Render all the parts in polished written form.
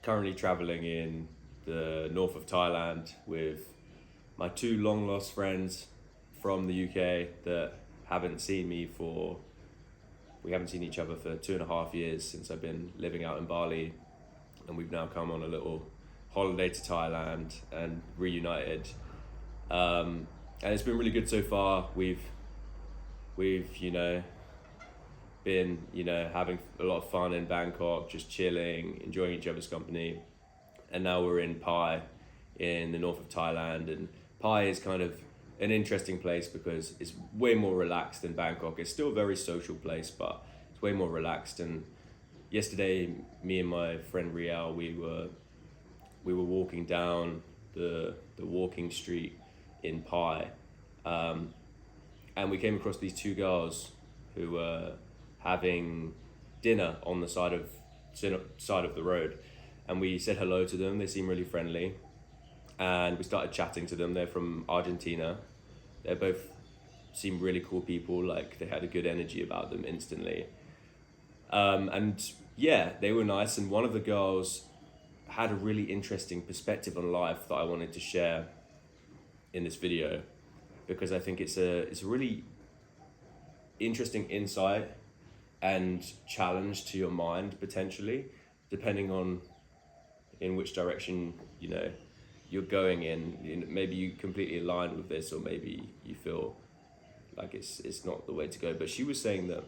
currently traveling in the north of Thailand with my two long lost friends from the UK that haven't seen me for, we haven't seen each other for 2.5 years since I've been living out in Bali. And we've now come on a little holiday to Thailand and reunited. And it's been really good so far. We've been having a lot of fun in Bangkok, just chilling, enjoying each other's company. And now we're in Pai in the north of Thailand, and Pai is kind of an interesting place because it's way more relaxed than Bangkok. It's still a very social place, but it's way more relaxed. And yesterday, me and my friend Rial, we were walking down the walking street in Pai, and we came across these two girls who were having dinner on the side of the road, and we said hello to them. They seemed really friendly, and we started chatting to them. They're from Argentina. They both seemed really cool people. Like, they had a good energy about them instantly. And yeah, they were nice. And one of the girls had a really interesting perspective on life that I wanted to share in this video, because I think it's a really interesting insight and challenge to your mind, potentially, depending on in which direction you're going in. Maybe you completely align with this, or maybe you feel like it's not the way to go. But she was saying that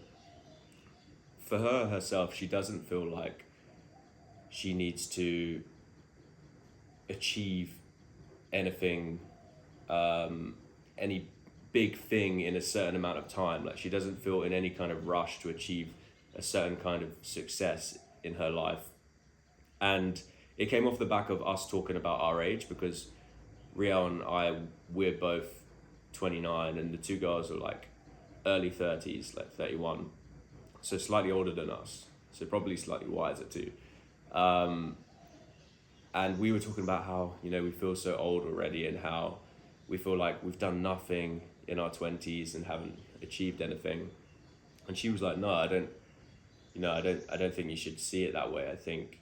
for herself, she doesn't feel like she needs to achieve anything, any big thing in a certain amount of time. Like, she doesn't feel in any kind of rush to achieve a certain kind of success in her life. And it came off the back of us talking about our age, because Riel and I, we're both 29, and the two girls are like early 30s, like 31. So slightly older than us. So probably slightly wiser too. And we were talking about how, we feel so old already, and how we feel like we've done nothing in our 20s and haven't achieved anything. And she was like, no, I don't think you should see it that way. I think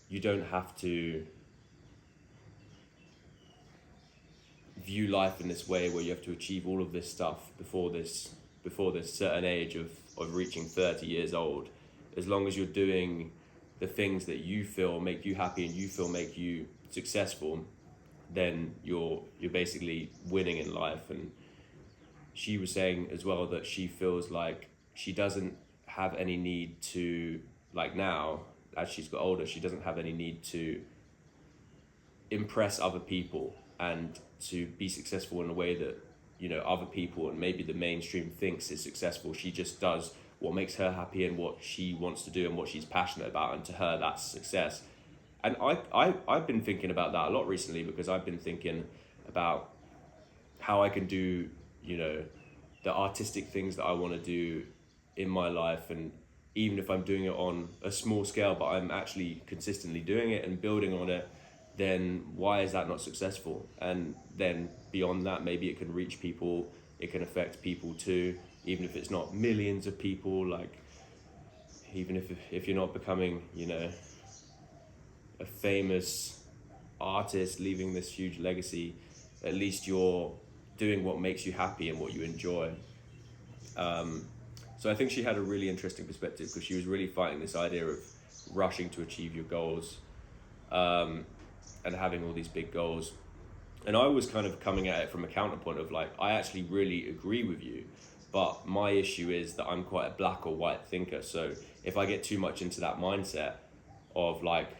you don't have to view life in this way where you have to achieve all of this stuff before this certain age of reaching 30 years old. As long as you're doing the things that you feel make you happy and you feel make you successful, then you're basically winning in life. And she was saying as well that she feels like she doesn't have any need to, like, now as she's got older, she doesn't have any need to impress other people and to be successful in a way that other people and maybe the mainstream thinks is successful. She just does what makes her happy and what she wants to do and what she's passionate about, and to her that's success. And I've been thinking about that a lot recently, because I've been thinking about how I can do the artistic things that I want to do in my life, and even if I'm doing it on a small scale, but I'm actually consistently doing it and building on it, then why is that not successful? And then beyond that, maybe it can reach people, it can affect people too, even if it's not millions of people. Like, even if you're not becoming a famous artist leaving this huge legacy, at least you're doing what makes you happy and what you enjoy. So I think she had a really interesting perspective, because she was really fighting this idea of rushing to achieve your goals, and having all these big goals. And I was kind of coming at it from a counterpoint of, like, I actually really agree with you, but my issue is that I'm quite a black or white thinker. So if I get too much into that mindset of, like,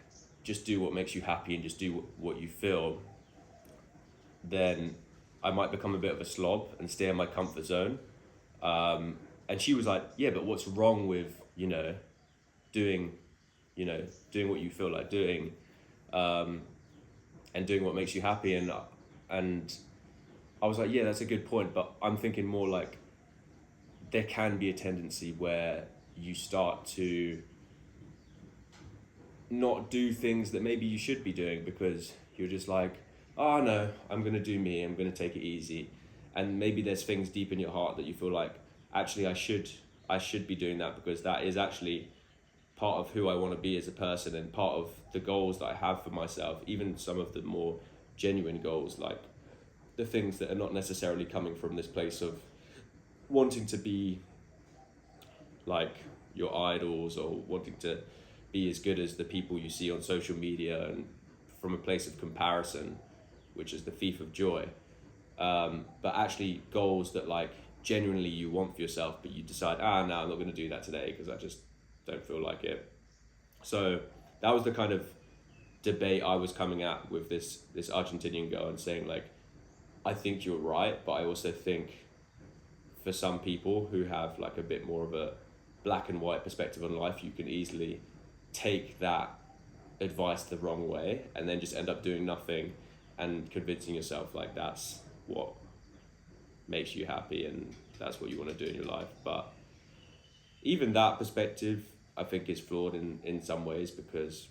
just do what makes you happy and just do what you feel, then I might become a bit of a slob and stay in my comfort zone. And she was like, yeah, but what's wrong with doing what you feel like doing, and doing what makes you happy? And I was like, yeah, that's a good point, but I'm thinking more like there can be a tendency where you start to not do things that maybe you should be doing, because you're just like, oh no, I'm gonna do me, I'm gonna take it easy. And maybe there's things deep in your heart that you feel like, actually I should be doing that, because that is actually part of who I want to be as a person, and part of the goals that I have for myself, even some of the more genuine goals, like the things that are not necessarily coming from this place of wanting to be like your idols or wanting to be as good as the people you see on social media, and from a place of comparison, which is the thief of joy. But actually goals that like genuinely you want for yourself, but you decide, no, I'm not going to do that today because I just don't feel like it. So that was the kind of debate I was coming at with this Argentinian girl, and saying like, I think you're right, but I also think for some people who have like a bit more of a black and white perspective on life, you can easily take that advice the wrong way and then just end up doing nothing and convincing yourself like that's what makes you happy and that's what you want to do in your life. But even that perspective I think is flawed in some ways, because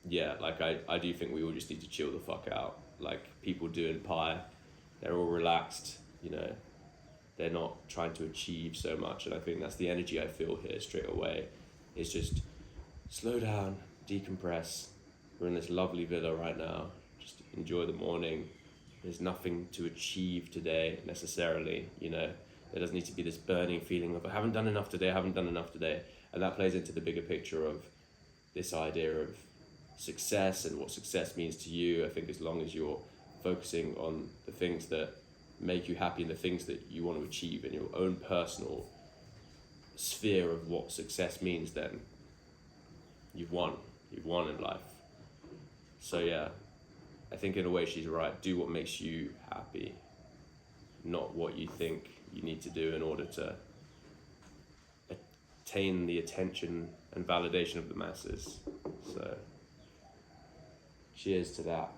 yeah, like I do think we all just need to chill the fuck out. Like people do in Pi, they're all relaxed, you know, they're not trying to achieve so much, and I think that's the energy I feel here straight away. It's just slow down, decompress. We're in this lovely villa right now, just enjoy the morning. There's nothing to achieve today necessarily, you know. There doesn't need to be this burning feeling of I haven't done enough today, and that plays into the bigger picture of this idea of success and what success means to you. I think as long as you're focusing on the things that make you happy and the things that you want to achieve in your own personal sphere of what success means, then you've won in life. So yeah, I think in a way she's right. Do what makes you happy, not what you think you need to do in order to attain the attention and validation of the masses. So cheers to that.